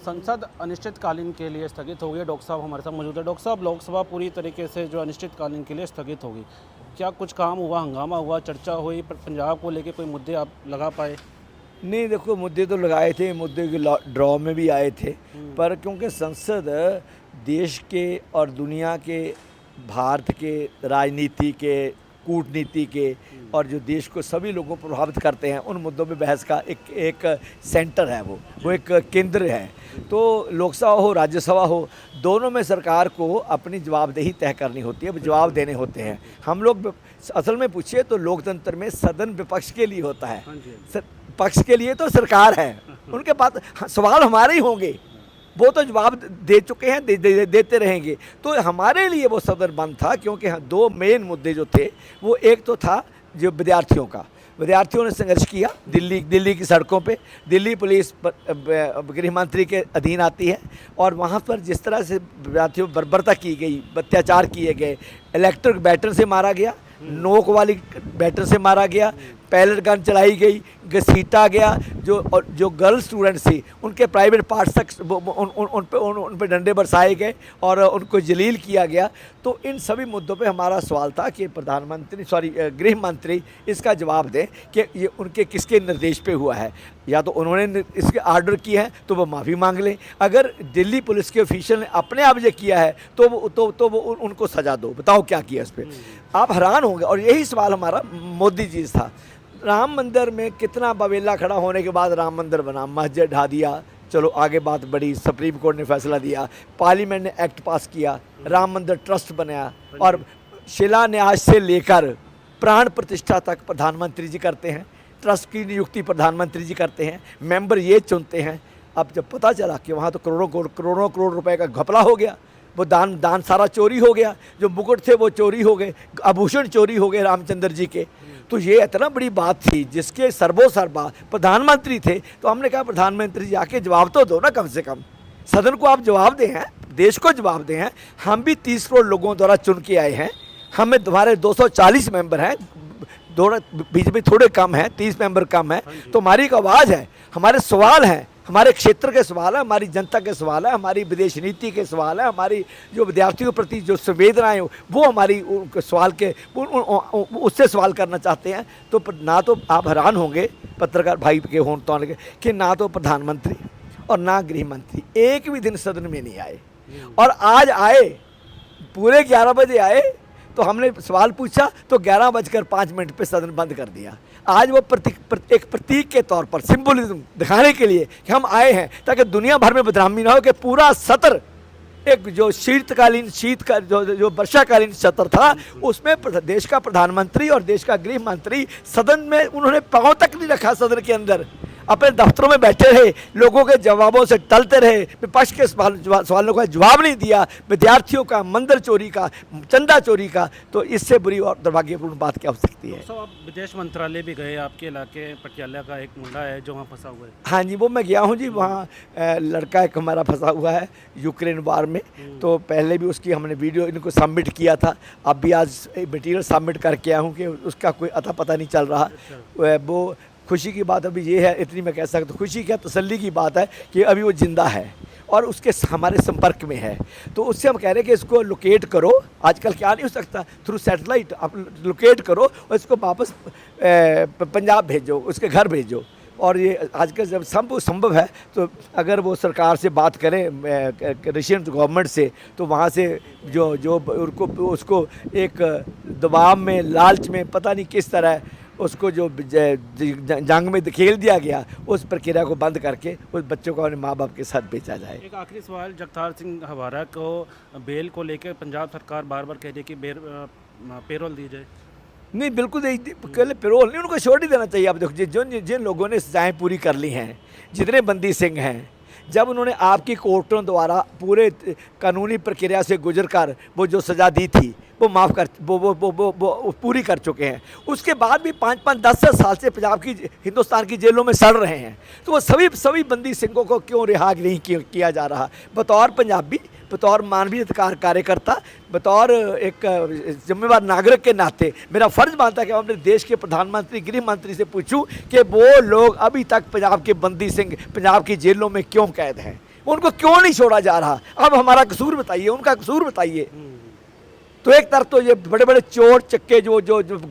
संसद अनिश्चितकालीन के लिए स्थगित हो गई। डॉक्टर साहब हमारे साथ मौजूद है। डॉक्टर साहब, लोकसभा पूरी तरीके से जो अनिश्चितकालीन के लिए स्थगित होगी, क्या कुछ काम हुआ, हंगामा हुआ, चर्चा हुई, पंजाब को लेके कोई मुद्दे आप लगा पाए? नहीं, देखो मुद्दे तो लगाए थे, मुद्दे के ड्रॉ में भी आए थे, पर क्योंकि संसद देश के और दुनिया के, भारत के राजनीति के, कूटनीति के और जो देश को सभी लोगों को प्रभावित करते हैं, उन मुद्दों में बहस का एक सेंटर है, वो एक केंद्र है। तो लोकसभा हो, राज्यसभा हो, दोनों में सरकार को अपनी जवाबदेही तय करनी होती है, जवाब देने होते हैं। हम लोग असल में पूछिए तो लोकतंत्र में सदन विपक्ष के लिए होता है, पक्ष के लिए तो सरकार है, उनके पास सवाल हमारे ही होंगे, वो तो जवाब दे चुके हैं, देते रहेंगे। तो हमारे लिए वो सदन बंद था, क्योंकि दो मेन मुद्दे जो थे, वो एक तो था जो विद्यार्थियों का, विद्यार्थियों ने संघर्ष किया दिल्ली की सड़कों पे। दिल्ली पुलिस गृह मंत्री के अधीन आती है और वहाँ पर जिस तरह से विद्यार्थियों पर बर्बरता की गई, अत्याचार किए गए, इलेक्ट्रिक बैटर से मारा गया, नोक वाली बैटर से मारा गया, पैलेट गन चलाई गई, घसीटा गया, जो गर्ल स्टूडेंट्स थी उनके प्राइवेट पार्ट्स तक उन पे डंडे बरसाए गए और उनको जलील किया गया। तो इन सभी मुद्दों पे हमारा सवाल था कि गृह मंत्री इसका जवाब दें कि ये उनके किसके निर्देश पे हुआ है। या तो उन्होंने इसके आर्डर किए हैं तो वो माफ़ी मांग लें, अगर दिल्ली पुलिस के ऑफिशियल ने अपने आप ये किया है तो वो उनको सज़ा दो। बताओ क्या किया इस पर, आप हैरान होंगे। और यही सवाल हमारा मोदी जी से था। राम मंदिर में कितना बवेला खड़ा होने के बाद राम मंदिर बना, मस्जिद ढा दिया, चलो आगे बात बढ़ी, सुप्रीम कोर्ट ने फैसला दिया, पार्लियामेंट ने एक्ट पास किया, राम मंदिर ट्रस्ट बनाया और शिलान्यास से लेकर प्राण प्रतिष्ठा तक प्रधानमंत्री जी करते हैं, ट्रस्ट की नियुक्ति प्रधानमंत्री जी करते हैं, मेंबर ये चुनते हैं। अब जब पता चला कि वहाँ तो करोड़ों करोड़ रुपए का घपला हो गया, वो दान सारा चोरी हो गया, जो मुकुट थे वो चोरी हो गए, आभूषण चोरी हो गए रामचंद्र जी के, तो ये इतना बड़ी बात थी जिसके सर्वोसर्वा प्रधानमंत्री थे। तो हमने कहा प्रधानमंत्री जी आके जवाब तो दो ना, कम से कम सदन को आप जवाब दें, हैं देश को जवाब दें। हैं हम भी 30 करोड़ लोगों द्वारा चुन के आए हैं, हमें तुम्हारे 240 मेंबर हैं, बीच में थोड़े कम हैं, 30 मेंबर कम है, तो हमारी एक आवाज़ है, हमारे सवाल हैं, हमारे क्षेत्र के सवाल है, हमारी जनता के सवाल है, हमारी विदेश नीति के सवाल है, हमारी जो विद्यार्थियों के प्रति जो संवेदनाएं वो हमारी सवाल के उससे सवाल करना चाहते हैं। तो ना तो आप हैरान होंगे पत्रकार भाई के हों तो कि ना तो प्रधानमंत्री और ना गृह मंत्री एक भी दिन सदन में नहीं आए, और आज आए पूरे 11 बजे आए तो हमने सवाल पूछा तो 11:05 पे सदन बंद कर दिया। आज वो एक प्रतीक के तौर पर, सिंबलिज्म दिखाने के लिए कि हम आए हैं, ताकि दुनिया भर में बदनामी ना हो कि पूरा सत्र एक जो जो वर्षाकालीन सत्र था उसमें देश का प्रधानमंत्री और देश का गृह मंत्री सदन में उन्होंने पांव तक नहीं रखा, सदन के अंदर अपने दफ्तरों में बैठे रहे, लोगों के जवाबों से टलते रहे, विपक्ष के सवालों का जवाब नहीं दिया, विद्यार्थियों का, मंदिर चोरी का, चंदा चोरी का। तो इससे बुरी और दुर्भाग्यपूर्ण बात क्या हो सकती है। आप विदेश मंत्रालय भी गए, आपके इलाके पटियाला का एक मुंडा है जो वहाँ फंसा हुआ है। हाँ जी, वो मैं गया हूँ जी, वहाँ लड़का एक हमारा फंसा हुआ है यूक्रेन वार में। तो पहले भी उसकी हमने वीडियो इनको सबमिट किया था, अब भी आज मटीरियल सबमिट करके आया हूँ कि उसका कोई अता पता नहीं चल रहा। वो खुशी की बात अभी ये है, इतनी मैं कह सकता हूँ, खुशी क्या तसल्ली की बात है कि अभी वो ज़िंदा है और उसके हमारे संपर्क में है। तो उससे हम कह रहे हैं कि इसको लोकेट करो, आजकल क्या नहीं हो सकता, थ्रू सैटेलाइट आप लोकेट करो और इसको वापस पंजाब भेजो, उसके घर भेजो। और ये आजकल जब संभव है तो अगर वो सरकार से बात करें, रशियन गवर्नमेंट से, तो वहाँ से जो उसको एक दबाव में, लालच में, पता नहीं किस तरह उसको जो जंग में धकेल दिया गया, उस प्रक्रिया को बंद करके उस बच्चों को अपने माँ बाप के साथ भेजा जाए। एक आखिरी सवाल, जगतार सिंह हवारा को बेल को लेकर पंजाब सरकार बार बार कह रही है कि पेरोल दी जाए। नहीं, बिल्कुल पहले पेरोल नहीं, उनको छोड़ ही देना चाहिए। आप देखो जिन लोगों ने सजाएँ पूरी कर ली हैं, जितने बंदी सिंह हैं, जब उन्होंने आपकी कोर्टों द्वारा पूरे कानूनी प्रक्रिया से गुजर कर वो जो सज़ा दी थी वो माफ़ कर वो पूरी कर चुके हैं, उसके बाद भी 5-5, 10 साल से पंजाब की, हिंदुस्तान की जेलों में सड़ रहे हैं। तो वो सभी बंदी सिंहों को क्यों रिहा नहीं किया जा रहा? बतौर पंजाबी, बतौर मानवीय अधिकार कार्यकर्ता, बतौर एक जिम्मेवार नागरिक के नाते मेरा फ़र्ज़ बनता है कि मैं अपने देश के प्रधानमंत्री, गृह मंत्री से पूछूं कि वो लोग अभी तक पंजाब के बंदी सिंह पंजाब की जेलों में क्यों कैद हैं। उनको क्यों नहीं छोड़ा जा रहा? अब हमारा कसूर बताइए, उनका कसूर बताइए। तो एक तरफ तो ये बड़े बड़े चोर चक्के जो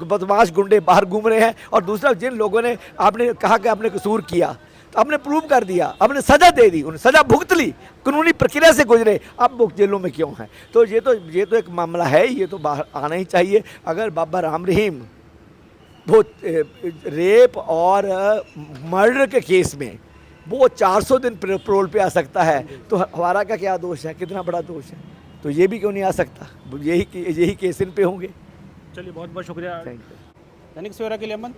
बदमाश गुंडे बाहर घूम रहे हैं, और दूसरा जिन लोगों ने, आपने कहा कि आपने कसूर किया, तो आपने प्रूव कर दिया, आपने सजा दे दी, उन्हें सजा भुगत ली, कानूनी प्रक्रिया से गुजरे, अब वो जेलों में क्यों हैं? तो ये तो एक मामला है, ये तो बाहर आना ही चाहिए। अगर बाबा राम रहीम वो रेप और मर्डर के केस में वो 400 दिन पेरोल पे आ सकता है, तो हमारा का क्या दोष है? कितना बड़ा दोष है? तो ये भी क्यों नहीं आ सकता? यही केस इन पे होंगे। चलिए बहुत बहुत शुक्रिया थैंक यू। दैनिक सवेरा के लिए अमन।